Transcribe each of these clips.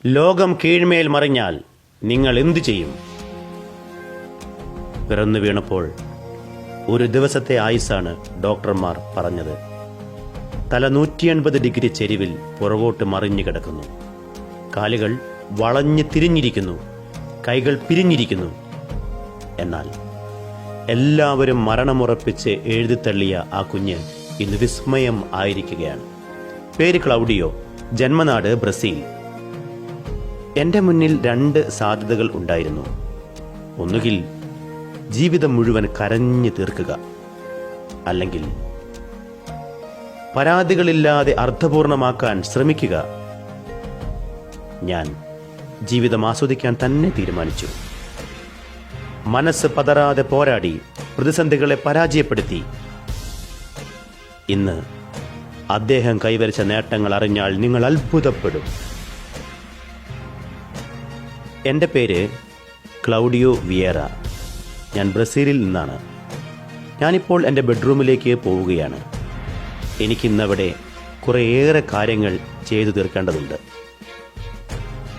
ലോകം കീഴ്മേൽ മറിഞ്ഞാൽ നിങ്ങൾ എന്തു ചെയ്യും? പിറന്നു വീണപ്പോൾ ഒരു ദിവസത്തെ ആയുസ്സാണ് ഡോക്ടർമാർ പറഞ്ഞത്. തല 180 ഡിഗ്രി ചെരിവിൽ പുറകോട്ട് മറിഞ്ഞു കിടക്കുന്നു. കാലുകൾ വളഞ്ഞു തിരിഞ്ഞിരിക്കുന്നു, കൈകൾ പിരിഞ്ഞിരിക്കുന്നു. എന്നാൽ എല്ലാവരും മരണമുറപ്പിച്ച് എഴുതിത്തള്ളിയ ആ കുഞ്ഞ് ഇന്ന് വിസ്മയം ആയിരിക്കുകയാണ്. പേര് ക്ലൗഡിയോ, ജന്മനാട് ബ്രസീൽ. എൻ്റെ മുന്നിൽ 2 സാധ്യതകൾ ഉണ്ടായിരുന്നു. ഒന്നുകിൽ ജീവിതം മുഴുവൻ കരഞ്ഞു തീർക്കുക, അല്ലെങ്കിൽ പരാതികളില്ലാതെ അർത്ഥപൂർണമാക്കാൻ ശ്രമിക്കുക. ഞാൻ ജീവിതം ആസ്വദിക്കാൻ തന്നെ തീരുമാനിച്ചു. മനസ്സ് പതറാതെ പോരാടി പ്രതിസന്ധികളെ പരാജയപ്പെടുത്തി. ഇന്ന് അദ്ദേഹം കൈവരിച്ച നേട്ടങ്ങൾ അറിഞ്ഞാൽ നിങ്ങൾ അത്ഭുതപ്പെടും. എൻ്റെ പേര് ക്ലൗഡിയോ വിയേറ. ഞാൻ ബ്രസീലിൽ നിന്നാണ്. ഞാനിപ്പോൾ എൻ്റെ ബെഡ്റൂമിലേക്ക് പോവുകയാണ്. എനിക്കിന്നവിടെ കുറേയേറെ കാര്യങ്ങൾ ചെയ്തു തീർക്കേണ്ടതുണ്ട്.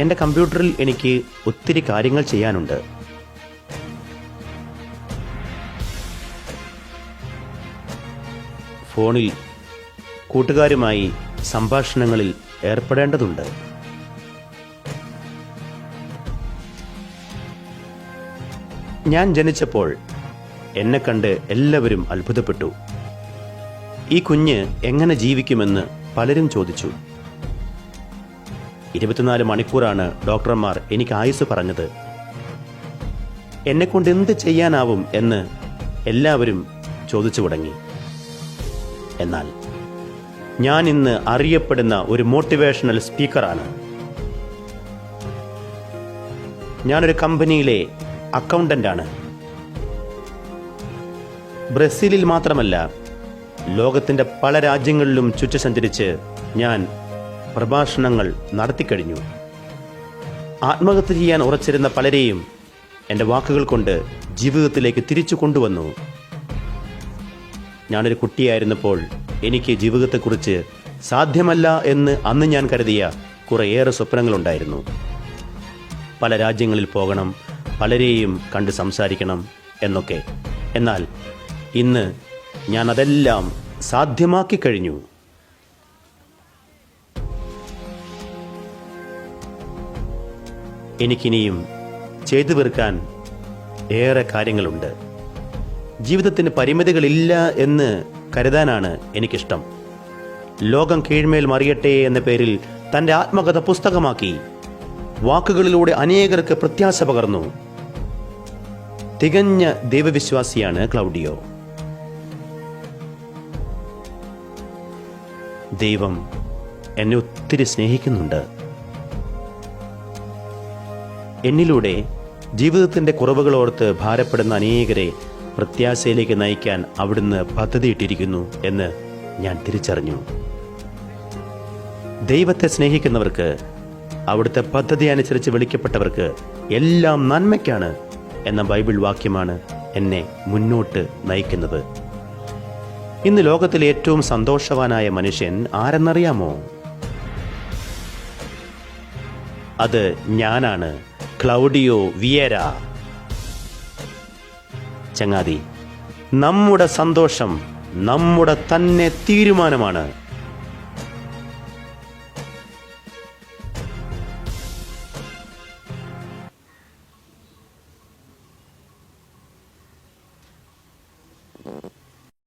എൻ്റെ കമ്പ്യൂട്ടറിൽ എനിക്ക് ഒത്തിരി കാര്യങ്ങൾ ചെയ്യാനുണ്ട്. ഫോണിൽ കൂട്ടുകാരുമായി സംഭാഷണങ്ങളിൽ ഏർപ്പെടേണ്ടതുണ്ട്. ഞാൻ ജനിച്ചപ്പോൾ എന്നെ കണ്ട് എല്ലാവരും അത്ഭുതപ്പെട്ടു. ഈ കുഞ്ഞ് എങ്ങനെ ജീവിക്കുമെന്ന് പലരും ചോദിച്ചു. 24 മണിക്കൂറാണ് ഡോക്ടർമാർ എനിക്ക് ആയുസ് പറഞ്ഞത്. എന്നെക്കൊണ്ട് എന്ത് ചെയ്യാനാവും എന്ന് എല്ലാവരും ചോദിച്ചു തുടങ്ങി. എന്നാൽ ഞാൻ ഇന്ന് അറിയപ്പെടുന്ന ഒരു മോട്ടിവേഷണൽ സ്പീക്കറാണ്. ഞാനൊരു കമ്പനിയിലെ അക്കൗണ്ടന്റാണ്. ബ്രസീലിൽ മാത്രമല്ല, ലോകത്തിൻ്റെ പല രാജ്യങ്ങളിലും ചുറ്റി സഞ്ചരിച്ച് ഞാൻ പ്രഭാഷണങ്ങൾ നടത്തിക്കഴിഞ്ഞു. ആത്മഹത്യ ചെയ്യാൻ ഉറച്ചിരുന്ന പലരെയും എൻ്റെ വാക്കുകൾ കൊണ്ട് ജീവിതത്തിലേക്ക് തിരിച്ചു കൊണ്ടുവന്നു. ഞാനൊരു കുട്ടിയായിരുന്നപ്പോൾ എനിക്ക് ജീവിതത്തെക്കുറിച്ച് സാധ്യമല്ല എന്ന് അന്ന് ഞാൻ കരുതിയ കുറേയേറെ സ്വപ്നങ്ങളുണ്ടായിരുന്നു. പല രാജ്യങ്ങളിൽ പോകണം, പലരെയും കണ്ട് സംസാരിക്കണം എന്നൊക്കെ. എന്നാൽ ഇന്ന് ഞാൻ അതെല്ലാം സാധ്യമാക്കി കഴിഞ്ഞു. എനിക്കിനിയും ചെയ്തു തീർക്കാൻ ഏറെ കാര്യങ്ങളുണ്ട്. ജീവിതത്തിന് പരിമിതികളില്ല എന്ന് കരുതാനാണ് എനിക്കിഷ്ടം. ലോകം കീഴ്മേൽ മറിയട്ടെ എന്ന പേരിൽ തൻ്റെ ആത്മകഥ പുസ്തകമാക്കി വാക്കുകളിലൂടെ അനേകർക്ക് പ്രത്യാശ പകർന്നു. തികഞ്ഞ ദൈവവിശ്വാസിയാണ് ക്ലൗഡിയോ. ദൈവം എന്നെ ഒത്തിരി സ്നേഹിക്കുന്നുണ്ട്. എന്നിലൂടെ ജീവിതത്തിൻ്റെ കുറവുകളോർത്ത് ഭാരപ്പെടുന്ന അനേകരെ പ്രത്യാശയിലേക്ക് നയിക്കാൻ അവിടുന്ന് പദ്ധതിയിട്ടിരിക്കുന്നു എന്ന് ഞാൻ തിരിച്ചറിഞ്ഞു. ദൈവത്തെ സ്നേഹിക്കുന്നവർക്ക്, അവിടുത്തെ പദ്ധതി അനുസരിച്ച് വിളിക്കപ്പെട്ടവർക്ക് എല്ലാം നന്മയ്ക്കാണ് എന്ന ബൈബിൾ വാക്യമാണ് എന്നെ മുന്നോട്ട് നയിക്കുന്നത്. ഇന്ന് ലോകത്തിലെ ഏറ്റവും സന്തോഷവാനായ മനുഷ്യൻ ആരെന്നറിയാമോ? അത് ഞാനാണ്, ക്ലൗഡിയോ വിയേര. ചങ്ങാതി, നമ്മുടെ സന്തോഷം നമ്മുടെ തന്നെ തീരുമാനമാണ്.